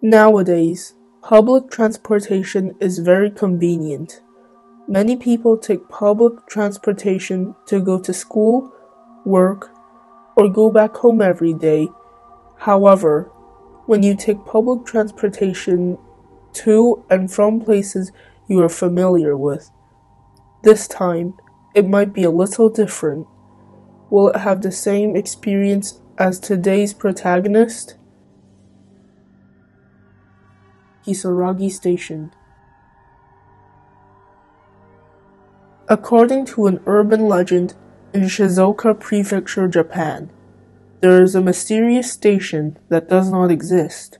Nowadays, public transportation is very convenient. Many people take public transportation to go to school, work, or go back home every day. However, when you take public transportation to and from places you are familiar with, this time it might be a little different. Will it have the same experience as today's protagonist? Kisaragi Station. According to an urban legend in Shizuoka Prefecture, Japan, there is a mysterious station that does not exist.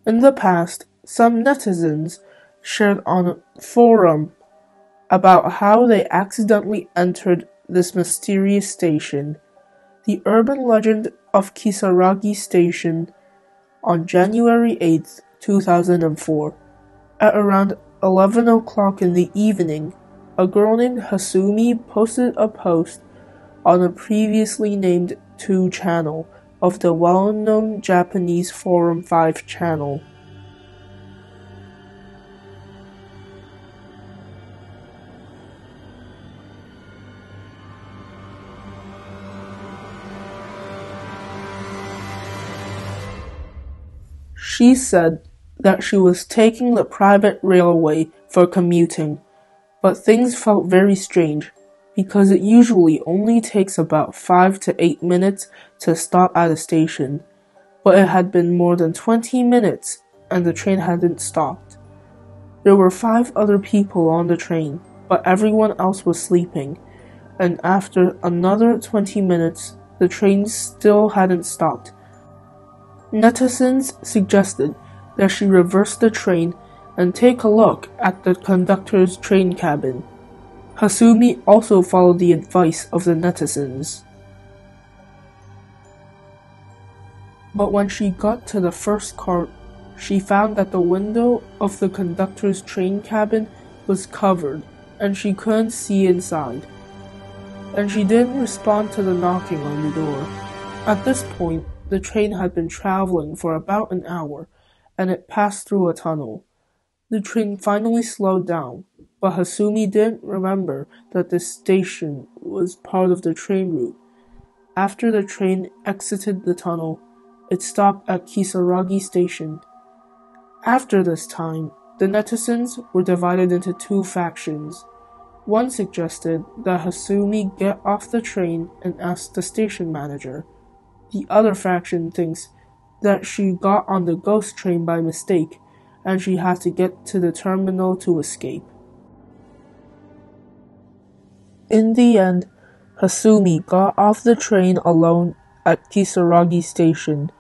In the past, some netizens shared on a forum about how they accidentally entered this mysterious station. The urban legend of Kisaragi Station on January 8th, 2004, at around 11 o'clock in the evening, a girl named Hasumi posted a post on a previously named 2 channel of the well-known Japanese Forum 5 channel. She said that she was taking the private railway for commuting, but things felt very strange because it usually only takes about 5 to 8 minutes to stop at a station, but it had been more than 20 minutes and the train hadn't stopped. There were 5 other people on the train, but everyone else was sleeping, and after another 20 minutes, the train still hadn't stopped. Netizens suggested that she reverse the train and take a look at the conductor's train cabin. Hasumi also followed the advice of the netizens. But when she got to the first cart, she found that the window of the conductor's train cabin was covered and she couldn't see inside. And she didn't respond to the knocking on the door. At this point, the train had been traveling for about an hour, and it passed through a tunnel. The train finally slowed down, but Hasumi didn't remember that this station was part of the train route. After the train exited the tunnel, it stopped at Kisaragi Station. After this time, the netizens were divided into 2 factions. One suggested that Hasumi get off the train and ask the station manager. The other faction thinks that she got on the ghost train by mistake, and she had to get to the terminal to escape. In the end, Hasumi got off the train alone at Kisaragi Station.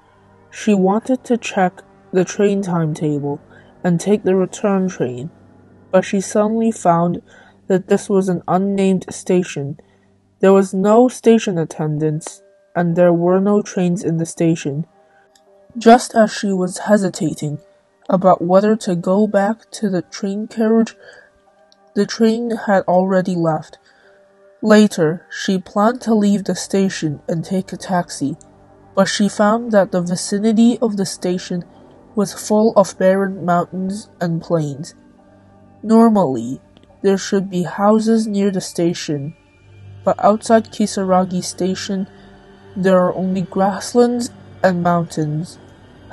She wanted to check the train timetable and take the return train, but she suddenly found that this was an unnamed station. There was no station attendants, and there were no trains in the station. Just as she was hesitating about whether to go back to the train carriage, the train had already left. Later, she planned to leave the station and take a taxi, but she found that the vicinity of the station was full of barren mountains and plains. Normally, there should be houses near the station, but outside Kisaragi Station, there are only grasslands and mountains.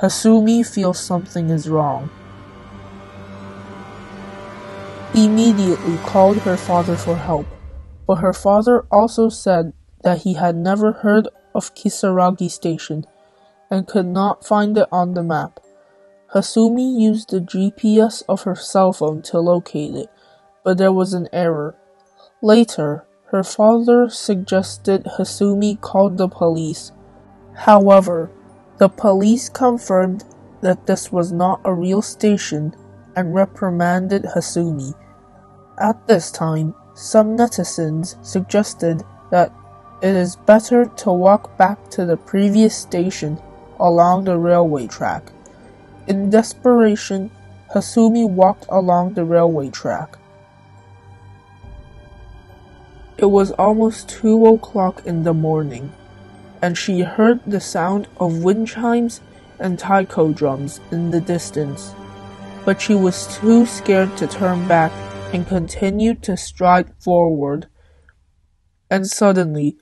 Hasumi feels something is wrong. Immediately called her father for help, but her father also said that he had never heard of Kisaragi Station and could not find it on the map. Hasumi used the GPS of her cell phone to locate it, but there was an error. Later, her father suggested Hasumi called the police. However, the police confirmed that this was not a real station and reprimanded Hasumi. At this time, some netizens suggested that it is better to walk back to the previous station along the railway track. In desperation, Hasumi walked along the railway track. It was almost 2 o'clock in the morning, and she heard the sound of wind chimes and taiko drums in the distance, but she was too scared to turn back and continued to stride forward. And suddenly,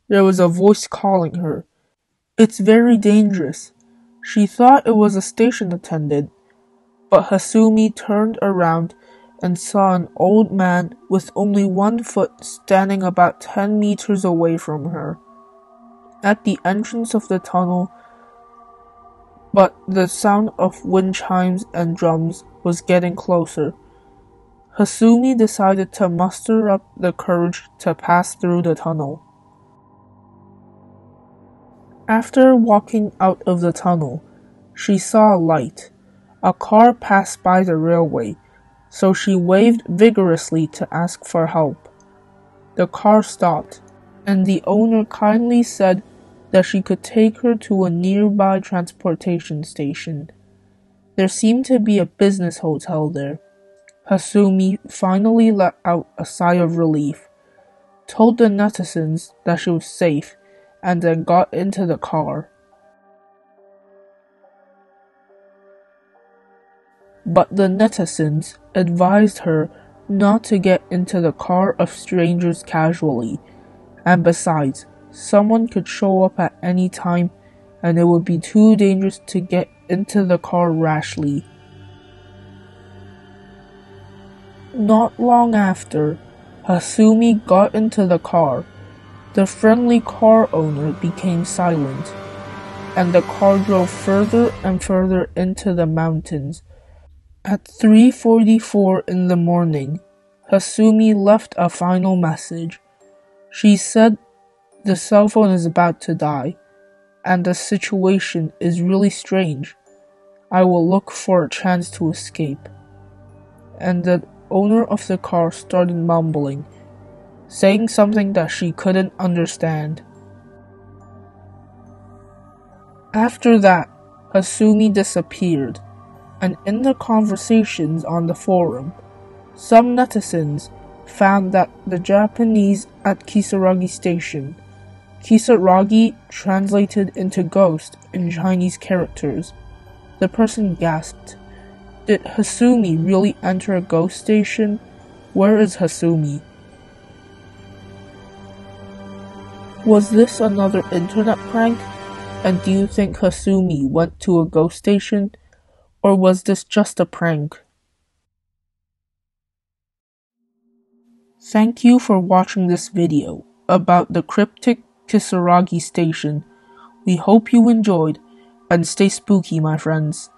there was a voice calling her. "It's very dangerous." She thought it was a station attendant, but Hasumi turned around and saw an old man with only one foot standing about 10 meters away from her, at the entrance of the tunnel, but the sound of wind chimes and drums was getting closer. Hasumi decided to muster up the courage to pass through the tunnel. After walking out of the tunnel, she saw a light. A car passed by the railway, so she waved vigorously to ask for help. The car stopped, and the owner kindly said that she could take her to a nearby transportation station. There seemed to be a business hotel there. Hasumi finally let out a sigh of relief, told the netizens that she was safe, and then got into the car. But the netizens advised her not to get into the car of strangers casually, and besides, someone could show up at any time and it would be too dangerous to get into the car rashly. Not long after, Hasumi got into the car. The friendly car owner became silent, and the car drove further and further into the mountains. At 3:44 in the morning, Hasumi left a final message. She said the cell phone is about to die, and the situation is really strange. I will look for a chance to escape. And the owner of the car started mumbling, saying something that she couldn't understand. After that, Hasumi disappeared, and in the conversations on the forum, some netizens found that the Japanese at Kisaragi Station, Kisaragi translated into ghost in Chinese characters. The person gasped, "Did Hasumi really enter a ghost station? Where is Hasumi?" Was this another internet prank? And do you think Hasumi went to a ghost station? Or was this just a prank? Thank you for watching this video about the cryptic Kisaragi Station. We hope you enjoyed, and stay spooky, my friends.